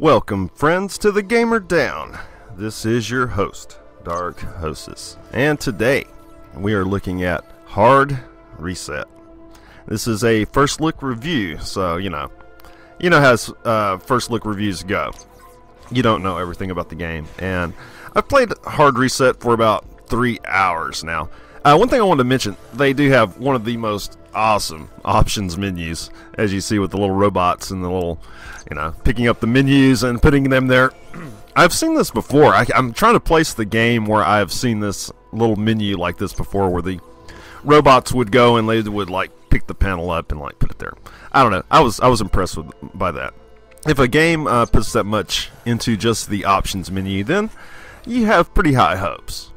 Welcome, friends, to the Gamer Down. This is your host, Darkhosis, and today we are looking at Hard Reset. This is a first look review, so you know how first look reviews go. You don't know everything about the game, and I've played Hard Reset for about 3 hours now. One thing I wanted to mention, they do have one of the most awesome options menus, as you see with the little robots and the little, picking up the menus and putting them there. I've seen this before. I'm trying to place the game where I've seen this little menu like this before, where the robots would go and they would pick the panel up and put it there. I don't know. I was impressed by that. If a game puts that much into just the options menu, then you have pretty high hopes.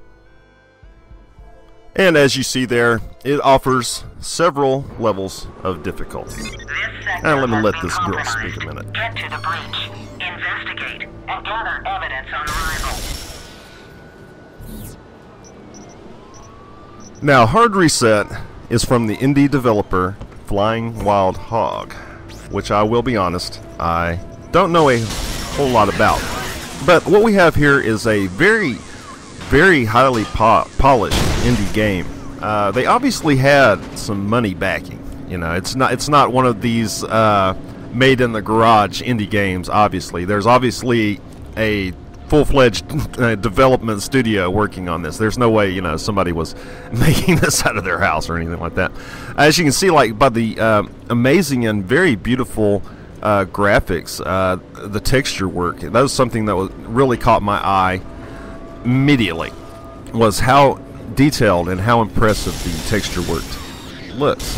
And as you see there, it offers several levels of difficulty. And let me let this girl speak a minute. Get to the breach, investigate, and gather evidence on arrival. Now, Hard Reset is from the indie developer Flying Wild Hog, which I will be honest, I don't know a whole lot about. But what we have here is a very highly polished indie game. They obviously had some money backing. It's not one of these made in the garage indie games. Obviously, there's obviously a full-fledged development studio working on this. There's no way somebody was making this out of their house or anything like that. As you can see, by the amazing and very beautiful graphics, the texture work, that was something that really caught my eye immediately, was how detailed and how impressive the texture work looks.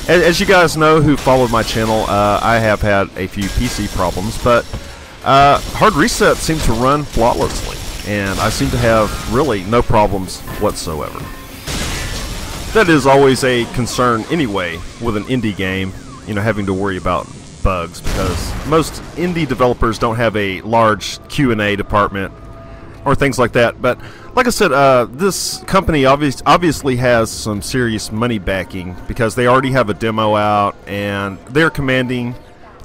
As you guys know who followed my channel, I have had a few PC problems, but Hard Reset seems to run flawlessly, and I seem to have really no problems whatsoever. That is always a concern anyway with an indie game, having to worry about bugs, because most indie developers don't have a large Q&A department or things like that. But like I said, this company obviously has some serious money backing, because they already have a demo out and they're commanding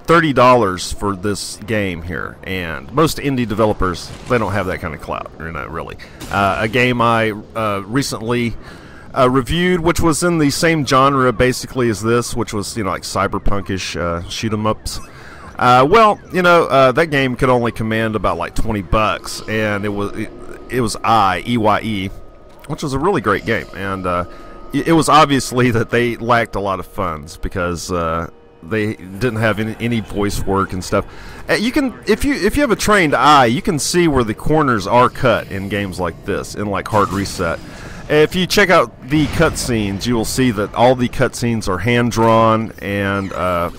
$30 for this game here. And most indie developers, they don't have that kind of clout, really. A game I recently reviewed, which was in the same genre basically as this, which was cyberpunkish shoot 'em ups. That game could only command about $20, and it was EYE, which was a really great game, and it was obviously that they lacked a lot of funds, because they didn't have any voice work and stuff. You can, if you have a trained eye, you can see where the corners are cut in games like this, in Hard Reset. If you check out the cutscenes, you will see that all the cutscenes are hand-drawn, and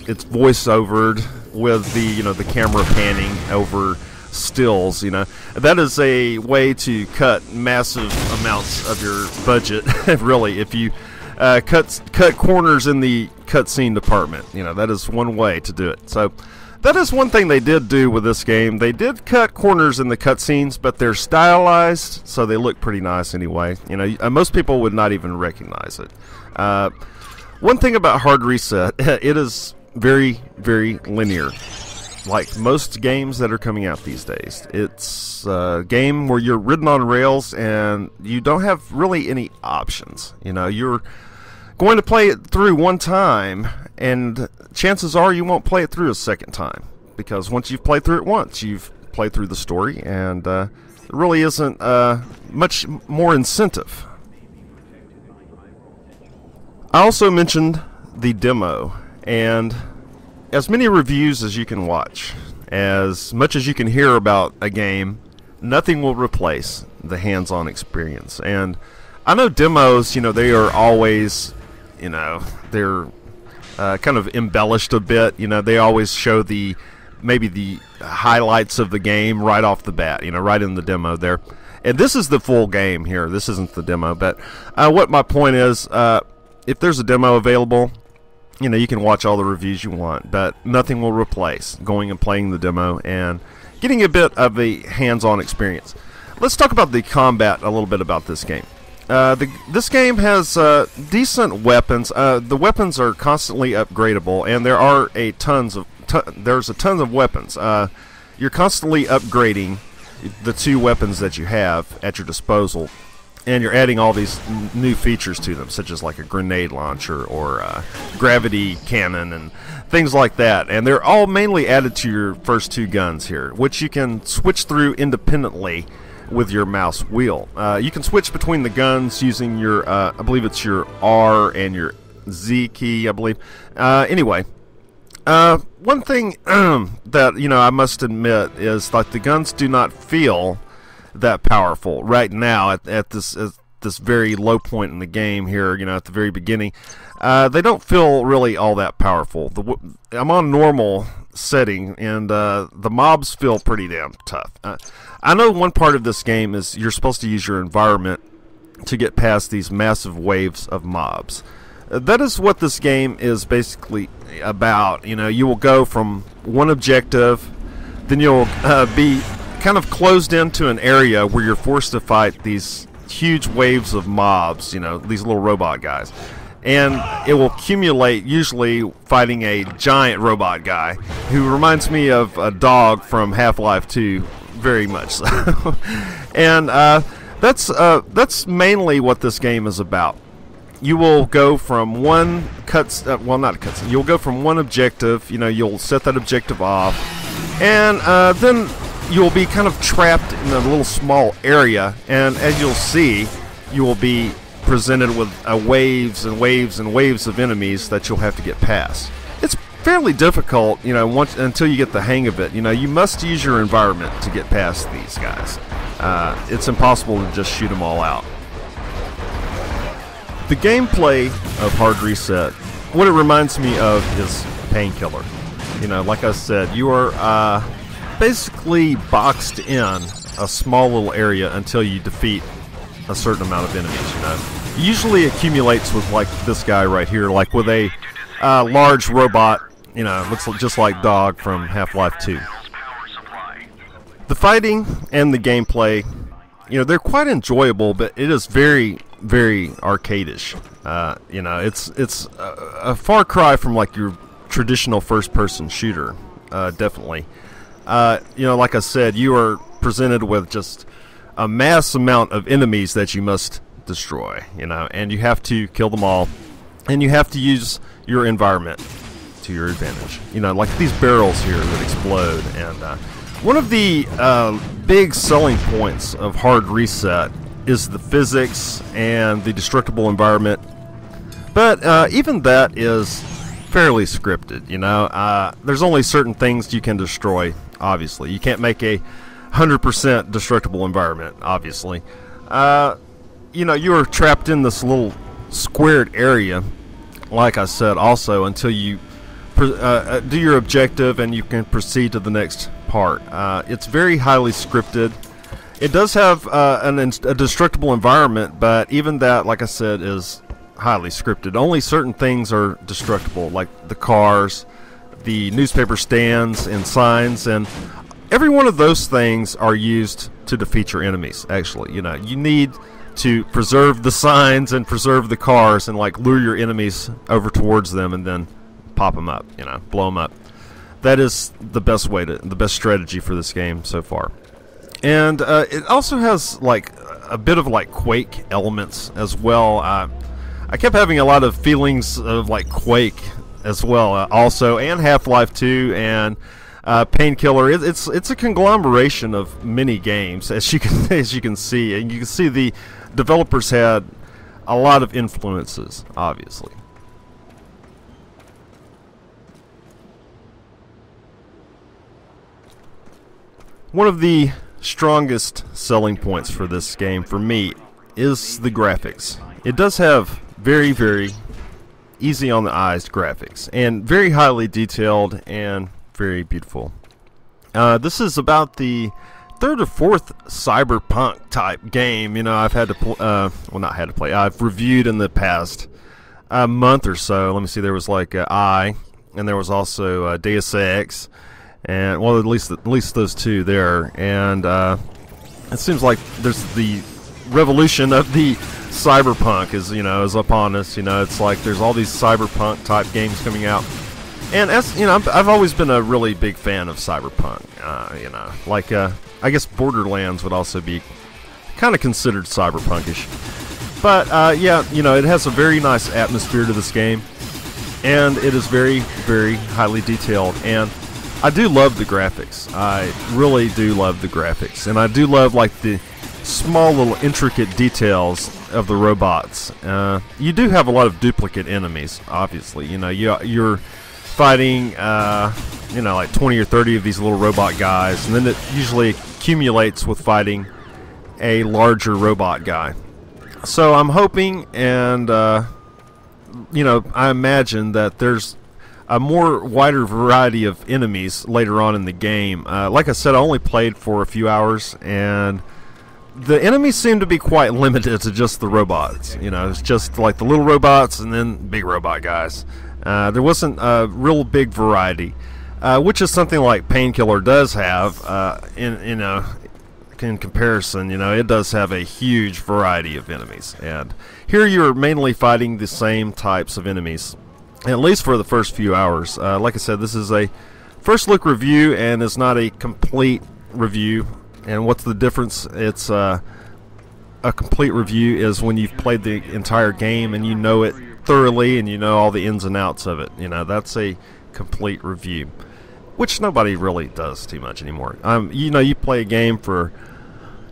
it's voice-overed with the camera panning over stills. That is a way to cut massive amounts of your budget. Really, if you cut corners in the cutscene department, that is one way to do it. So that is one thing they did do with this game. They did cut corners in the cutscenes, but they're stylized, so they look pretty nice anyway. Most people would not even recognize it. One thing about Hard Reset, it is very linear, like most games that are coming out these days. It's a game where you're ridden on rails and you don't have really any options. You're going to play it through one time, and chances are you won't play it through a second time, because once you've played through it once, you've played through the story, and there really isn't much more incentive. I also mentioned the demo, and as many reviews as you can watch, as much as you can hear about a game, nothing will replace the hands-on experience. And I know demos, they are always, they're kind of embellished a bit. They always show maybe the highlights of the game right off the bat, right in the demo there. And this is the full game here. This isn't the demo, but what my point is, if there's a demo available, you can watch all the reviews you want, but nothing will replace going and playing the demo and getting a bit of a hands-on experience. Let's talk about the combat a little bit about this game. This game has decent weapons. The weapons are constantly upgradable, and there are there's a ton of weapons. you're constantly upgrading the 2 weapons that you have at your disposal, and you're adding all these new features to them, such as like a grenade launcher or a gravity cannon and things like that. And they're all mainly added to your first 2 guns here, which you can switch through independently with your mouse wheel. You can switch between the guns using your, I believe it's your R and your Z key, I believe. Anyway, one thing that, you know, I must admit is like the guns do not feel that powerful right now at this very low point in the game here, you know, at the very beginning. They don't feel really all that powerful. I'm on normal setting, and the mobs feel pretty damn tough. I know one part of this game is you're supposed to use your environment to get past these massive waves of mobs. That is what this game is basically about. You know, you will go from one objective, then you'll be kind of closed into an area where you're forced to fight these huge waves of mobs, you know, these little robot guys. And it will accumulate, usually fighting a giant robot guy who reminds me of a dog from Half-Life 2, very much so. And that's mainly what this game is about. You will go from one you'll go from one objective, you know, you'll set that objective off, and then you'll be kind of trapped in a little small area, and as you'll see, you will be presented with waves and waves and waves of enemies that you'll have to get past. It's fairly difficult, you know, until you get the hang of it. You know, you must use your environment to get past these guys. It's impossible to just shoot them all out. The gameplay of Hard Reset, what it reminds me of is Painkiller. You know, like I said, you are basically boxed in a small little area until you defeat a certain amount of enemies, you know. Usually accumulates with like this guy right here, like with a large robot, you know, looks just like Dog from Half-Life 2. The fighting and the gameplay, you know, they're quite enjoyable, but it is very, very arcade-ish. You know, it's a far cry from like your traditional first-person shooter, definitely. You know, like I said, you are presented with just a mass amount of enemies that you must destroy, you know, and you have to kill them all, and you have to use your environment to your advantage. You know, like these barrels here that explode, and one of the big selling points of Hard Reset is the physics and the destructible environment, but even that is fairly scripted, you know. There's only certain things you can destroy, obviously. You can't make a 100% destructible environment, obviously. You know, you are trapped in this little squared area, like I said, also, until you do your objective and you can proceed to the next part. It's very highly scripted. It does have a destructible environment, but even that, like I said, is highly scripted. Only certain things are destructible, like the cars, the newspaper stands and signs, and every one of those things are used to defeat your enemies, actually. You know, you need to preserve the signs and preserve the cars and like lure your enemies over towards them and then pop them up, you know, blow them up. That is the best strategy for this game so far. And it also has like a bit of like Quake elements as well. I kept having a lot of feelings of like Quake as well, also, and Half-Life 2 and Painkiller. It's a conglomeration of many games, as you can see, and you can see the developers had a lot of influences, obviously. One of the strongest selling points for this game, for me, is the graphics. It does have very, very easy on the eyes graphics, and very highly detailed and very beautiful. This is about the third or fourth cyberpunk type game, you know, I've had to I've reviewed in the past month or so. Let me see, there was like and there was also Deus Ex, and well, at least those two there, and it seems like there's the revolution of the cyberpunk is upon us. You know, it's like there's all these cyberpunk type games coming out, And as you know, I've always been a really big fan of cyberpunk. You know, like I guess Borderlands would also be kind of considered cyberpunkish. But yeah, you know, it has a very nice atmosphere to this game, and it is very, very highly detailed. And I do love the graphics. I really do love the graphics, and I do love like the small little intricate details of the robots. You do have a lot of duplicate enemies, obviously. You know, you're fighting, you know, like 20 or 30 of these little robot guys, and then it usually accumulates with fighting a larger robot guy. So I'm hoping, and you know, I imagine that there's a more wider variety of enemies later on in the game. Like I said, I only played for a few hours, and the enemies seem to be quite limited to just the robots. You know, it's just like the little robots and then big robot guys. There wasn't a real big variety, which is something like Painkiller does have. In comparison, you know, it does have a huge variety of enemies. And here you're mainly fighting the same types of enemies, at least for the first few hours. Like I said, this is a first look review and it's not a complete review. And what's the difference? It's a complete review is when you've played the entire game and you know it thoroughly and you know all the ins and outs of it. You know, that's a complete review, which nobody really does too much anymore. You know, you play a game for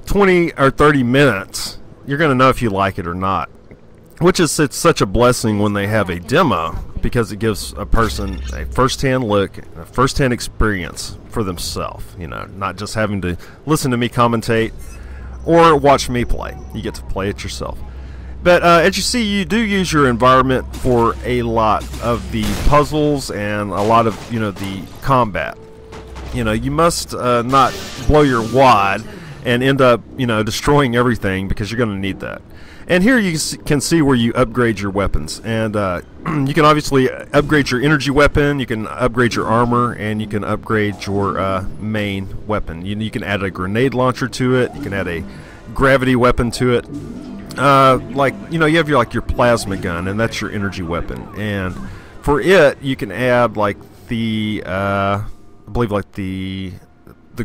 20 or 30 minutes, you're going to know if you like it or not. Which is, it's such a blessing when they have a demo, because it gives a person a first-hand look, a first-hand experience for themselves. You know, not just having to listen to me commentate or watch me play. You get to play it yourself. But as you see, you do use your environment for a lot of the puzzles and a lot of, you know, the combat. You know, you must not blow your wad and end up, you know, destroying everything, because you're going to need that. And here you can see where you upgrade your weapons. And you can obviously upgrade your energy weapon, you can upgrade your armor, and you can upgrade your main weapon. You can add a grenade launcher to it, you can add a gravity weapon to it. Like, you know, you have your plasma gun, and that's your energy weapon. And for it, you can add like the I believe like the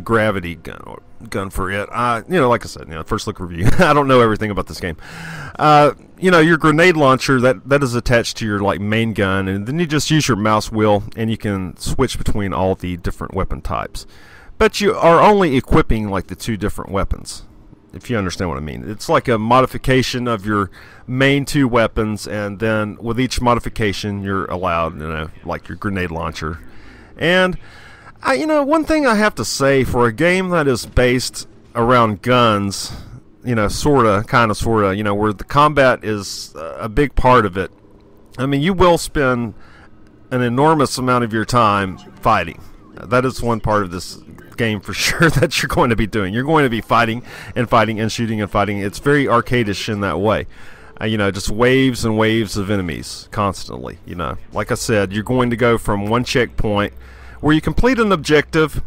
gravity gun for it. You know, like I said, you know, first look review. I don't know everything about this game. You know, your grenade launcher, that is attached to your like main gun, and then you just use your mouse wheel and you can switch between all the different weapon types. But you are only equipping like the 2 different weapons, if you understand what I mean. It's like a modification of your main 2 weapons, and then with each modification you're allowed, you know, like your grenade launcher. And you know, one thing I have to say, for a game that is based around guns, you know, sorta, you know, where the combat is a big part of it, I mean, you will spend an enormous amount of your time fighting. That is one part of this game for sure that you're going to be doing. You're going to be fighting and fighting and shooting and fighting. It's very arcadish in that way. You know, just waves and waves of enemies constantly. You know, like I said, you're going to go from one checkpoint where you complete an objective,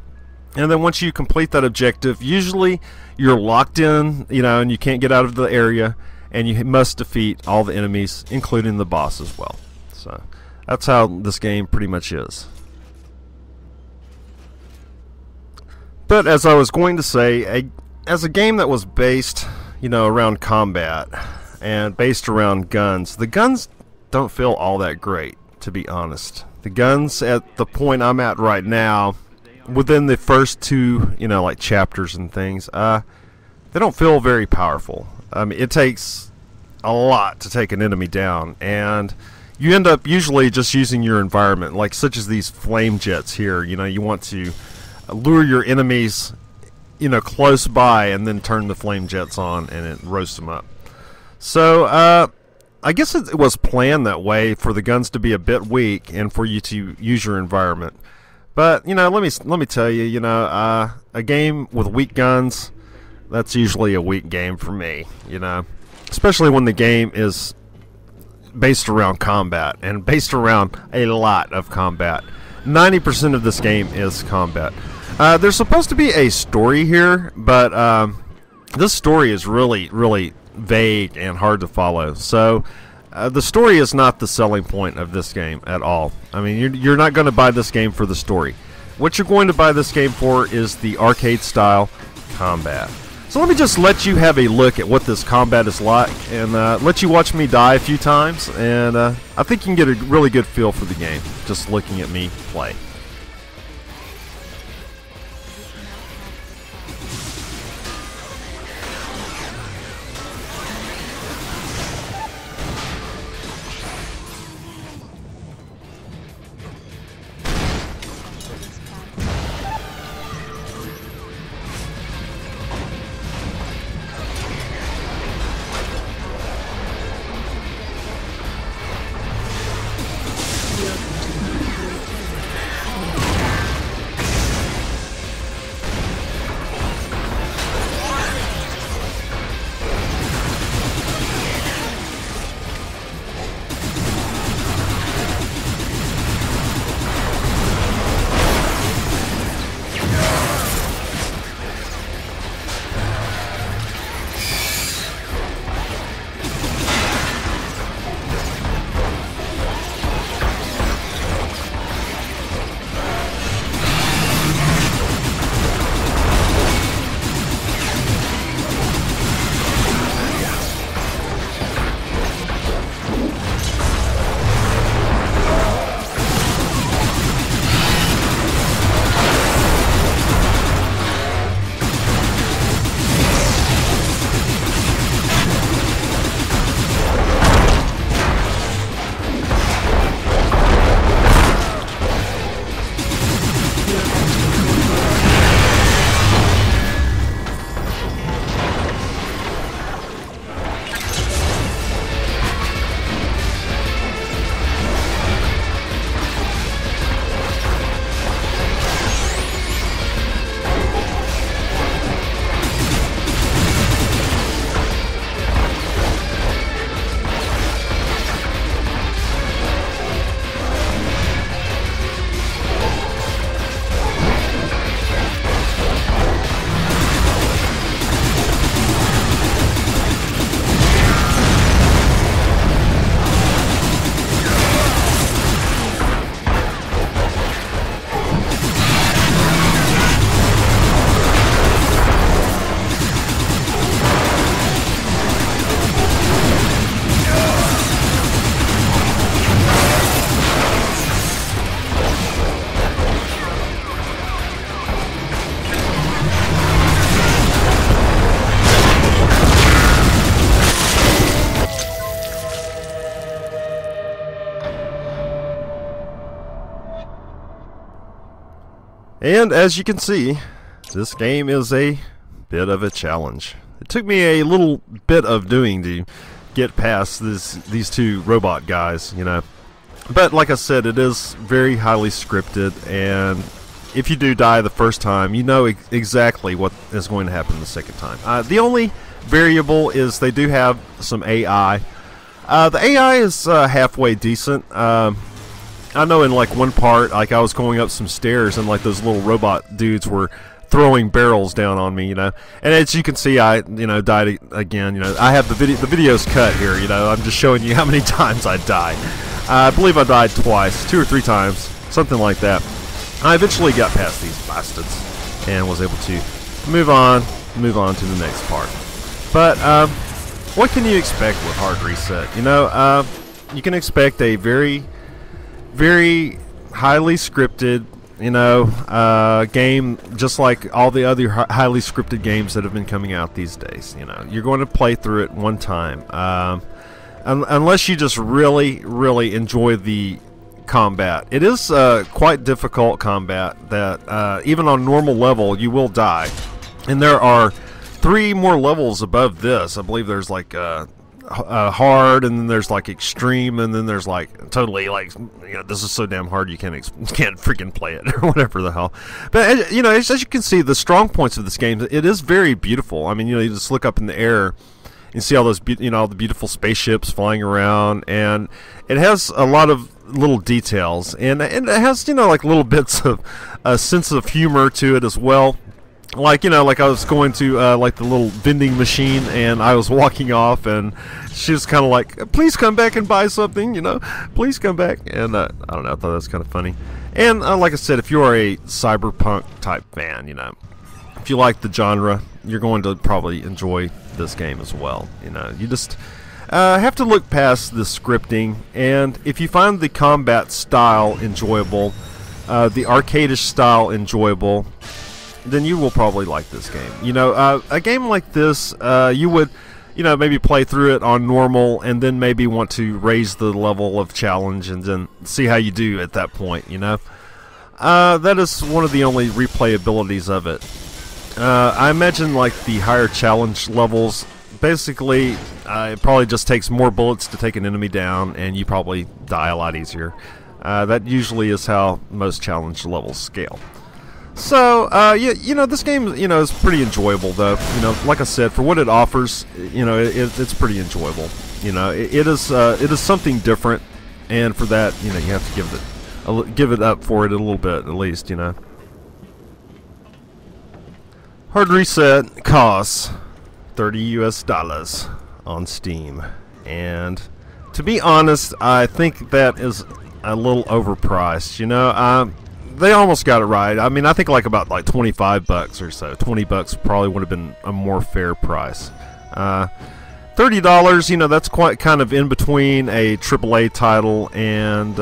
and then once you complete that objective, usually you're locked in, you know, and you can't get out of the area, and you must defeat all the enemies, including the boss as well. So that's how this game pretty much is. But as I was going to say, as a game that was based, you know, around combat and based around guns, the guns don't feel all that great, to be honest. The guns at the point I'm at right now, within the first 2, you know, like chapters and things, they don't feel very powerful. I mean, it takes a lot to take an enemy down, and you end up usually just using your environment, like such as these flame jets here. You know, you want to lure your enemies, you know, close by, and then turn the flame jets on and it roasts them up. So I guess it was planned that way, for the guns to be a bit weak and for you to use your environment. But, you know, let me tell you, you know, a game with weak guns, that's usually a weak game for me, you know, especially when the game is based around combat, and based around a lot of combat. 90% of this game is combat. There's supposed to be a story here, but this story is really, really vague and hard to follow. So The story is not the selling point of this game at all. I mean, you're not going to buy this game for the story. What you're going to buy this game for is the arcade-style combat. So let me just let you have a look at what this combat is like, and let you watch me die a few times, and I think you can get a really good feel for the game just looking at me play. And as you can see, this game is a bit of a challenge. It took me a little bit of doing to get past these two robot guys, you know. But like I said, it is very highly scripted, and if you do die the first time, you know exactly what is going to happen the second time. The only variable is they do have some AI. The AI is halfway decent. I know in like one part, like I was going up some stairs and like those little robot dudes were throwing barrels down on me, you know. And as you can see, I, you know, died again. You know, I have the video's cut here. You know, I'm just showing you how many times I died. I believe I died twice, 2 or 3 times, something like that. I eventually got past these bastards and was able to move on to the next part. But what can you expect with Hard Reset? You know, you can expect a very highly scripted, you know, game, just like all the other highly scripted games that have been coming out these days. You know, you're going to play through it one time, unless you just really enjoy the combat. It is quite difficult combat that even on normal level you will die, and there are 3 more levels above this. I believe there's like hard, and then there's like extreme, and then there's like totally, like, you know, this is so damn hard you can't freaking play it or whatever the hell. But you know, as you can see, the strong points of this game, it is very beautiful. I mean, you know, you just look up in the air and see all those, you know, all the beautiful spaceships flying around, and it has a lot of little details, and it has, you know, like little bits of a sense of humor to it as well. Like, you know, like I was going to like the little vending machine, and I was walking off, and she was kind of like, please come back and buy something, you know, please come back. And I don't know, I thought that was kind of funny. And like I said, if you are a cyberpunk type fan, you know, if you like the genre, you're going to probably enjoy this game as well. You know, you just have to look past the scripting, and if you find the combat style enjoyable, the arcadish style enjoyable, then you will probably like this game. You know, a game like this, you would, you know, maybe play through it on normal, and then maybe want to raise the level of challenge, and then see how you do at that point, you know. That is one of the only replayabilities of it. I imagine, like, the higher challenge levels, basically, it probably just takes more bullets to take an enemy down, and you probably die a lot easier. That usually is how most challenge levels scale. So, you know, this game, you know, is pretty enjoyable, though. You know, like I said, for what it offers, you know, it's pretty enjoyable. You know, it is something different, and for that, you know, you have to give it up for it a little bit, at least, you know. Hard Reset costs $30 US on Steam, and to be honest, I think that is a little overpriced. You know, they almost got it right. I mean, I think like about like 25 bucks or so. 20 bucks probably would have been a more fair price. $30, you know, that's quite kind of in between a AAA title and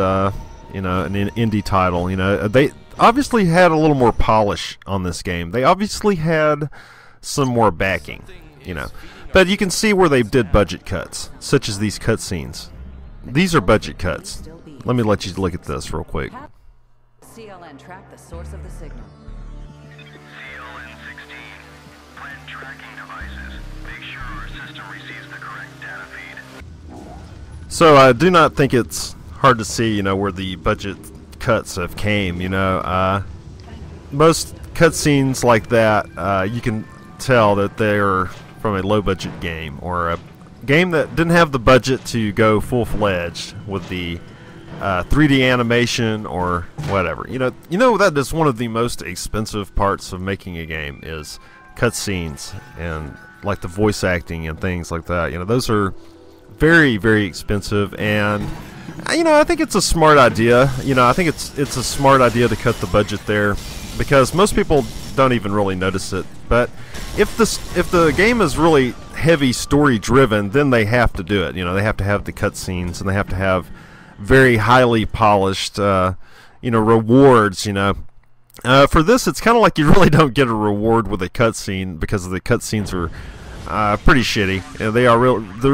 you know, an indie title. You know, they obviously had a little more polish on this game. They obviously had some more backing, you know. But you can see where they did budget cuts, such as these cutscenes. These are budget cuts. Let me let you look at this real quick. CLN track the source of the signal. CLN-16, plant tracking devices. Make sure our system receives the correct data feed. So I do not think it's hard to see, you know, where the budget cuts have came. You know, most cutscenes like that, you can tell that they're from a low-budget game, or a game that didn't have the budget to go full-fledged with the 3D animation or whatever. You know that is one of the most expensive parts of making a game, is cutscenes and like the voice acting and things like that. You know, those are very, very expensive, and you know, I think it's a smart idea. You know, I think it's a smart idea to cut the budget there, because most people don't even really notice it. But if the game is really heavy story driven, then they have to do it. You know, they have to have the cutscenes, and they have to have very highly polished, you know, rewards. You know, for this, it's kind of like you really don't get a reward with a cutscene, because the cutscenes are pretty shitty.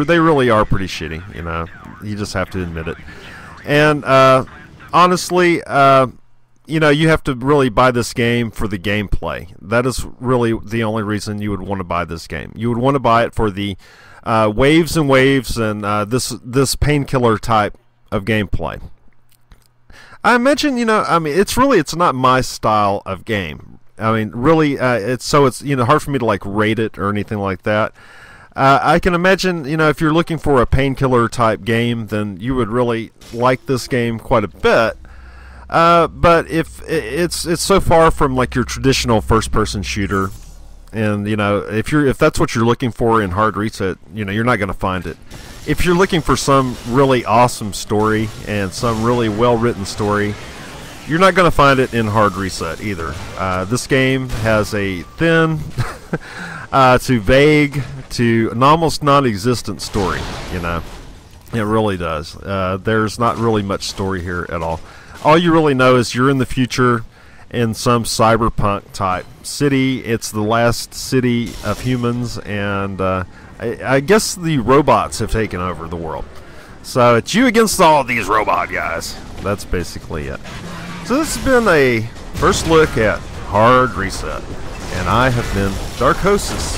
They really are pretty shitty. You know, you just have to admit it. And honestly, you know, you have to really buy this game for the gameplay. That is really the only reason you would want to buy this game. You would want to buy it for the waves and waves and this painkiller type of gameplay. I imagine, you know, I mean, it's not my style of game. I mean, really, it's you know, hard for me to like rate it or anything like that. I can imagine, you know, if you're looking for a painkiller type game, then you would really like this game quite a bit. But if it's so far from like your traditional first-person shooter, and you know, if that's what you're looking for in Hard Reset, you know, you're not going to find it. If you're looking for some really awesome story and some really well-written story, you're not going to find it in Hard Reset either. This game has a thin to vague to an almost non-existent story. You know, it really does. There's not really much story here at all. All you really know is you're in the future in some cyberpunk type city. It's the last city of humans, and I guess the robots have taken over the world. So it's you against all of these robot guys. That's basically it. So this has been a first look at Hard Reset, and I have been Darkhosis,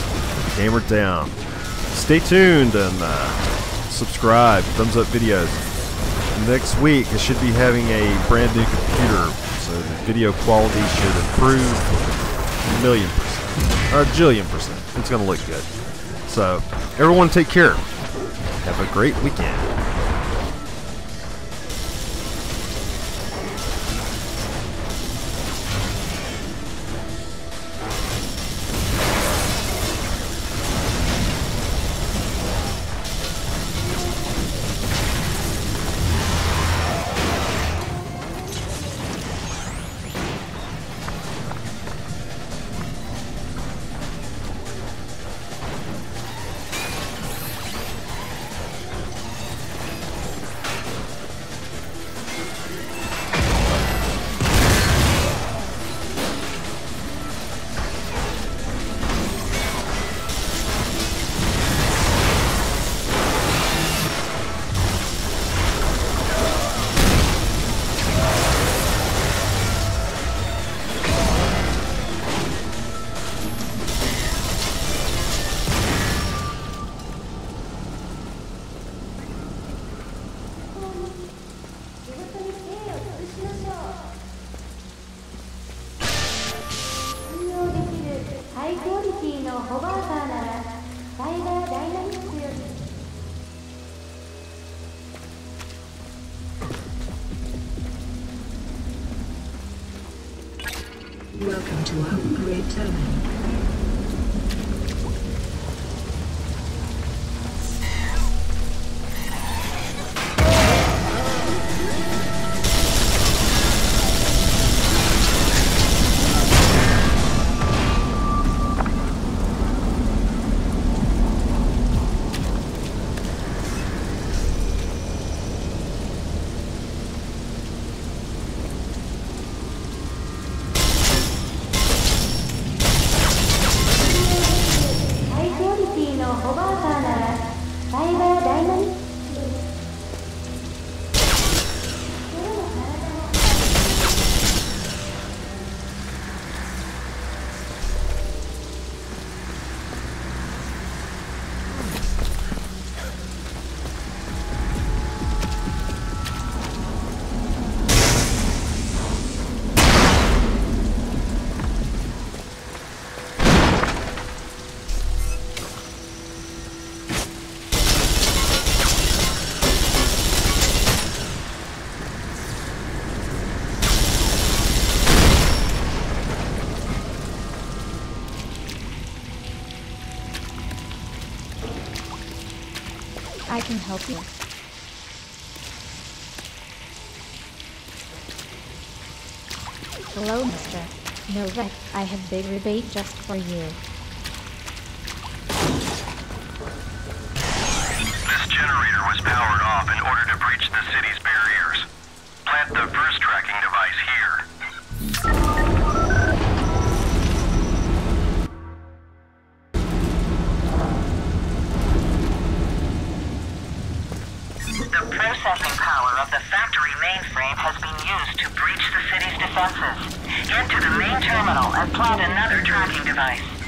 Gamer Down. Stay tuned and subscribe, thumbs up videos. Next week, I should be having a brand new computer, so the video quality should improve a million %, or a jillion %. It's going to look good. So, everyone take care. Have a great weekend. towing. I can help you. Hello, mister. No wreck. I have big rebate just for you. This generator was powered off in order to breach the city's barriers. Plant the first tracking device here. The processing power of the factory mainframe has been used to breach the city's defenses. Get to the main terminal and plant another tracking device.